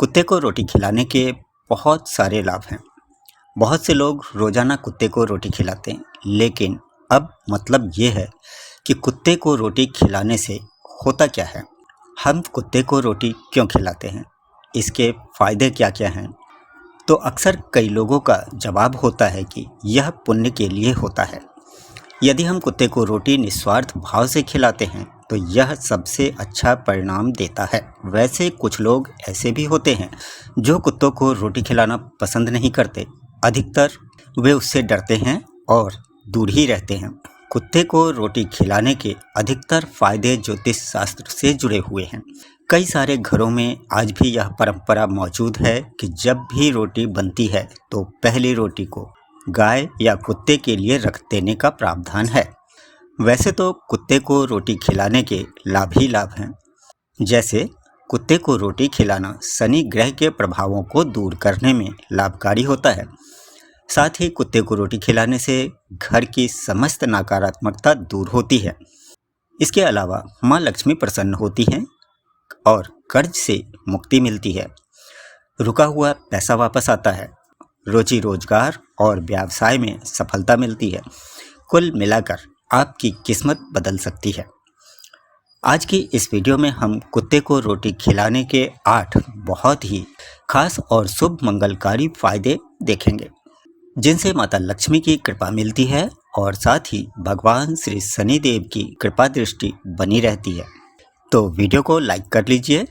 कुत्ते को रोटी खिलाने के बहुत सारे लाभ हैं। बहुत से लोग रोजाना कुत्ते को रोटी खिलाते हैं, लेकिन अब मतलब ये है कि कुत्ते को रोटी खिलाने से होता क्या है। हम कुत्ते को रोटी क्यों खिलाते हैं, इसके फायदे क्या क्या हैं। तो अक्सर कई लोगों का जवाब होता है कि यह पुण्य के लिए होता है। यदि हम कुत्ते को रोटी निस्वार्थ भाव से खिलाते हैं तो यह सबसे अच्छा परिणाम देता है। वैसे कुछ लोग ऐसे भी होते हैं जो कुत्तों को रोटी खिलाना पसंद नहीं करते। अधिकतर वे उससे डरते हैं और दूर ही रहते हैं। कुत्ते को रोटी खिलाने के अधिकतर फायदे ज्योतिष शास्त्र से जुड़े हुए हैं। कई सारे घरों में आज भी यह परंपरा मौजूद है कि जब भी रोटी बनती है तो पहली रोटी को गाय या कुत्ते के लिए रख देने का प्रावधान है। वैसे तो कुत्ते को रोटी खिलाने के लाभ ही लाभ हैं। जैसे कुत्ते को रोटी खिलाना शनि ग्रह के प्रभावों को दूर करने में लाभकारी होता है। साथ ही कुत्ते को रोटी खिलाने से घर की समस्त नकारात्मकता दूर होती है। इसके अलावा माँ लक्ष्मी प्रसन्न होती हैं और कर्ज से मुक्ति मिलती है। रुका हुआ पैसा वापस आता है। रोजी रोजगार और व्यवसाय में सफलता मिलती है। कुल मिलाकर आपकी किस्मत बदल सकती है। आज की इस वीडियो में हम कुत्ते को रोटी खिलाने के 8 बहुत ही खास और शुभ मंगलकारी फायदे देखेंगे, जिनसे माता लक्ष्मी की कृपा मिलती है और साथ ही भगवान श्री शनिदेव की कृपा दृष्टि बनी रहती है। तो वीडियो को लाइक कर लीजिए,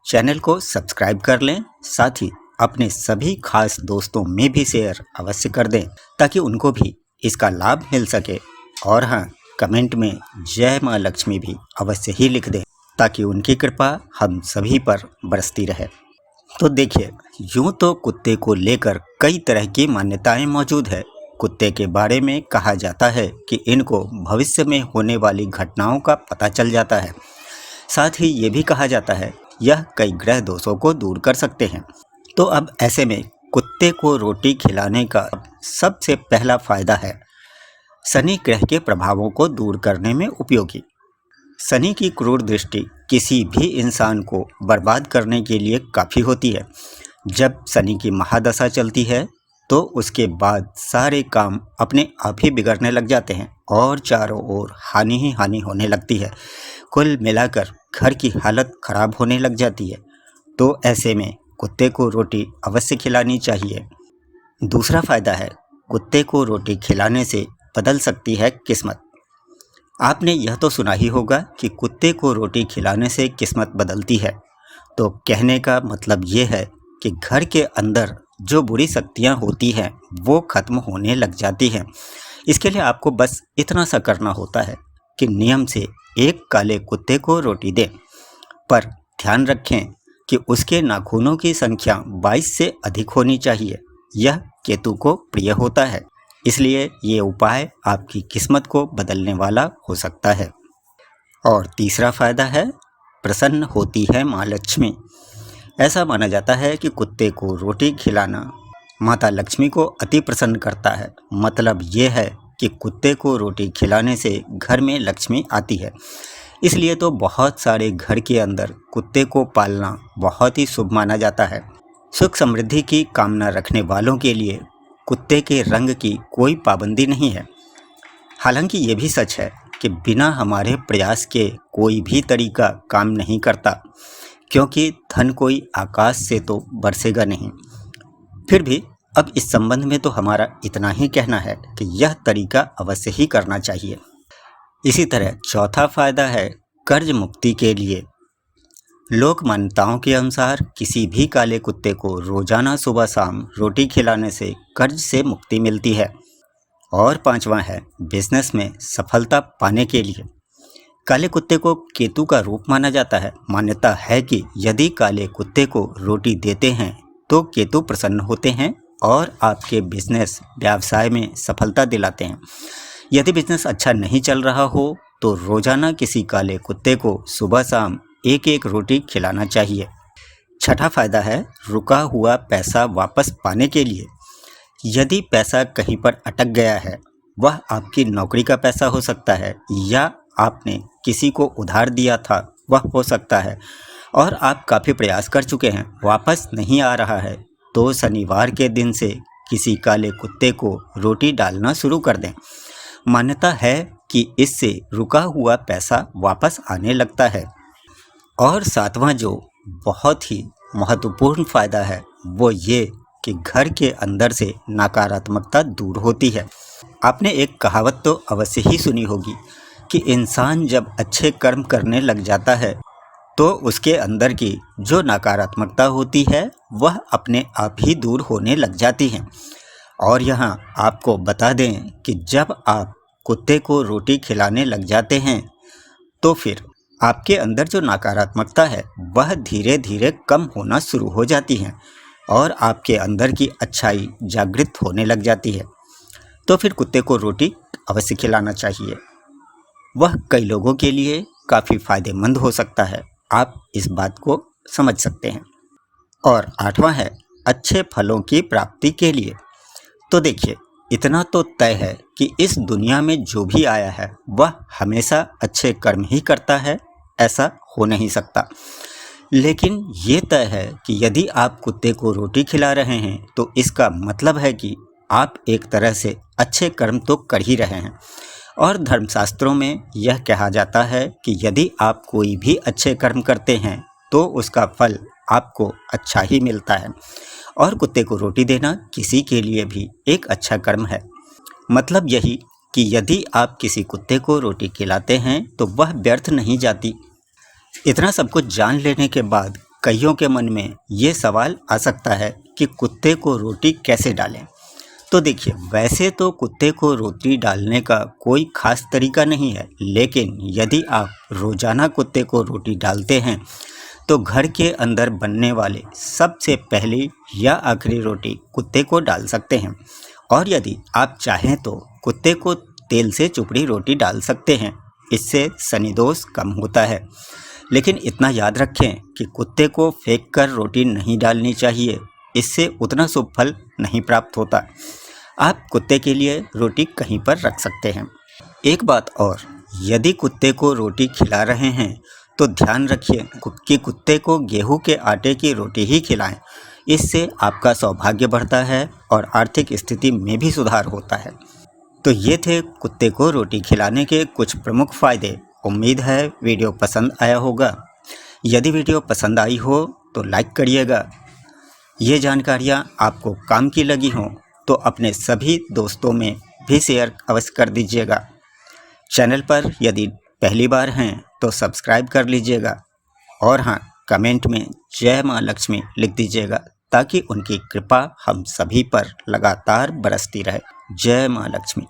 चैनल को सब्सक्राइब कर लें, साथ ही अपने सभी खास दोस्तों में भी शेयर अवश्य कर दें ताकि उनको भी इसका लाभ मिल सके। और हाँ, कमेंट में जय माँ लक्ष्मी भी अवश्य ही लिख दें ताकि उनकी कृपा हम सभी पर बरसती रहे। तो देखिए, यूँ तो कुत्ते को लेकर कई तरह की मान्यताएं मौजूद है। कुत्ते के बारे में कहा जाता है कि इनको भविष्य में होने वाली घटनाओं का पता चल जाता है। साथ ही ये भी कहा जाता है यह कई ग्रह दोषों को दूर कर सकते हैं। तो अब ऐसे में कुत्ते को रोटी खिलाने का सबसे पहला फायदा है शनि ग्रह के प्रभावों को दूर करने में उपयोगी। शनि की क्रूर दृष्टि किसी भी इंसान को बर्बाद करने के लिए काफ़ी होती है। जब शनि की महादशा चलती है तो उसके बाद सारे काम अपने आप ही बिगड़ने लग जाते हैं और चारों ओर हानि ही हानि होने लगती है। कुल मिलाकर घर की हालत खराब होने लग जाती है। तो ऐसे में कुत्ते को रोटी अवश्य खिलानी चाहिए। दूसरा फायदा है कुत्ते को रोटी खिलाने से बदल सकती है किस्मत। आपने यह तो सुना ही होगा कि कुत्ते को रोटी खिलाने से किस्मत बदलती है। तो कहने का मतलब ये है कि घर के अंदर जो बुरी शक्तियाँ होती हैं वो खत्म होने लग जाती हैं। इसके लिए आपको बस इतना सा करना होता है कि नियम से एक काले कुत्ते को रोटी दें, पर ध्यान रखें कि उसके नाखूनों की संख्या 22 से अधिक होनी चाहिए। यह केतु को प्रिय होता है, इसलिए ये उपाय आपकी किस्मत को बदलने वाला हो सकता है। और तीसरा फायदा है प्रसन्न होती है माँ लक्ष्मी। ऐसा माना जाता है कि कुत्ते को रोटी खिलाना माता लक्ष्मी को अति प्रसन्न करता है। मतलब ये है कि कुत्ते को रोटी खिलाने से घर में लक्ष्मी आती है। इसलिए तो बहुत सारे घर के अंदर कुत्ते को पालना बहुत ही शुभ माना जाता है। सुख समृद्धि की कामना रखने वालों के लिए कुत्ते के रंग की कोई पाबंदी नहीं है। हालांकि ये भी सच है कि बिना हमारे प्रयास के कोई भी तरीका काम नहीं करता, क्योंकि धन कोई आकाश से तो बरसेगा नहीं। फिर भी अब इस संबंध में तो हमारा इतना ही कहना है कि यह तरीका अवश्य ही करना चाहिए। इसी तरह चौथा फायदा है कर्ज मुक्ति के लिए। लोक मान्यताओं के अनुसार किसी भी काले कुत्ते को रोजाना सुबह शाम रोटी खिलाने से कर्ज से मुक्ति मिलती है। और पांचवा है बिजनेस में सफलता पाने के लिए। काले कुत्ते को केतु का रूप माना जाता है। मान्यता है कि यदि काले कुत्ते को रोटी देते हैं तो केतु प्रसन्न होते हैं और आपके बिजनेस व्यवसाय में सफलता दिलाते हैं। यदि बिजनेस अच्छा नहीं चल रहा हो तो रोजाना किसी काले कुत्ते को सुबह शाम एक एक रोटी खिलाना चाहिए। छठा फायदा है रुका हुआ पैसा वापस पाने के लिए। यदि पैसा कहीं पर अटक गया है, वह आपकी नौकरी का पैसा हो सकता है या आपने किसी को उधार दिया था वह हो सकता है, और आप काफ़ी प्रयास कर चुके हैं, वापस नहीं आ रहा है, तो शनिवार के दिन से किसी काले कुत्ते को रोटी डालना शुरू कर दें। मान्यता है कि इससे रुका हुआ पैसा वापस आने लगता है। और सातवां जो बहुत ही महत्वपूर्ण फ़ायदा है वो ये कि घर के अंदर से नकारात्मकता दूर होती है। आपने एक कहावत तो अवश्य ही सुनी होगी कि इंसान जब अच्छे कर्म करने लग जाता है तो उसके अंदर की जो नकारात्मकता होती है वह अपने आप ही दूर होने लग जाती है। और यहाँ आपको बता दें कि जब आप कुत्ते को रोटी खिलाने लग जाते हैं तो फिर आपके अंदर जो नकारात्मकता है वह धीरे धीरे कम होना शुरू हो जाती है और आपके अंदर की अच्छाई जागृत होने लग जाती है। तो फिर कुत्ते को रोटी अवश्य खिलाना चाहिए। वह कई लोगों के लिए काफ़ी फ़ायदेमंद हो सकता है, आप इस बात को समझ सकते हैं। और आठवां है अच्छे फलों की प्राप्ति के लिए। तो देखिए, इतना तो तय है कि इस दुनिया में जो भी आया है वह हमेशा अच्छे कर्म ही करता है, ऐसा हो नहीं सकता। लेकिन ये तय है कि यदि आप कुत्ते को रोटी खिला रहे हैं तो इसका मतलब है कि आप एक तरह से अच्छे कर्म तो कर ही रहे हैं। और धर्मशास्त्रों में यह कहा जाता है कि यदि आप कोई भी अच्छे कर्म करते हैं तो उसका फल आपको अच्छा ही मिलता है। और कुत्ते को रोटी देना किसी के लिए भी एक अच्छा कर्म है। मतलब यही कि यदि आप किसी कुत्ते को रोटी खिलाते हैं तो वह व्यर्थ नहीं जाती। इतना सब कुछ जान लेने के बाद कईयों के मन में ये सवाल आ सकता है कि कुत्ते को रोटी कैसे डालें। तो देखिए, वैसे तो कुत्ते को रोटी डालने का कोई ख़ास तरीका नहीं है, लेकिन यदि आप रोज़ाना कुत्ते को रोटी डालते हैं तो घर के अंदर बनने वाले सबसे पहली या आखिरी रोटी कुत्ते को डाल सकते हैं। और यदि आप चाहें तो कुत्ते को तेल से चुपड़ी रोटी डाल सकते हैं, इससे शनि दोष कम होता है। लेकिन इतना याद रखें कि कुत्ते को फेंक कर रोटी नहीं डालनी चाहिए, इससे उतना शुभ फल नहीं प्राप्त होता। आप कुत्ते के लिए रोटी कहीं पर रख सकते हैं। एक बात और, यदि कुत्ते को रोटी खिला रहे हैं तो ध्यान रखिए कि कुत्ते को गेहूं के आटे की रोटी ही खिलाएं। इससे आपका सौभाग्य बढ़ता है और आर्थिक स्थिति में भी सुधार होता है। तो ये थे कुत्ते को रोटी खिलाने के कुछ प्रमुख फ़ायदे। उम्मीद है वीडियो पसंद आया होगा। यदि वीडियो पसंद आई हो तो लाइक करिएगा। ये जानकारियाँ आपको काम की लगी हों तो अपने सभी दोस्तों में भी शेयर अवश्य कर दीजिएगा। चैनल पर यदि पहली बार हैं तो सब्सक्राइब कर लीजिएगा। और हाँ, कमेंट में जय माँ लक्ष्मी लिख दीजिएगा ताकि उनकी कृपा हम सभी पर लगातार बरसती रहे। जय माँ लक्ष्मी।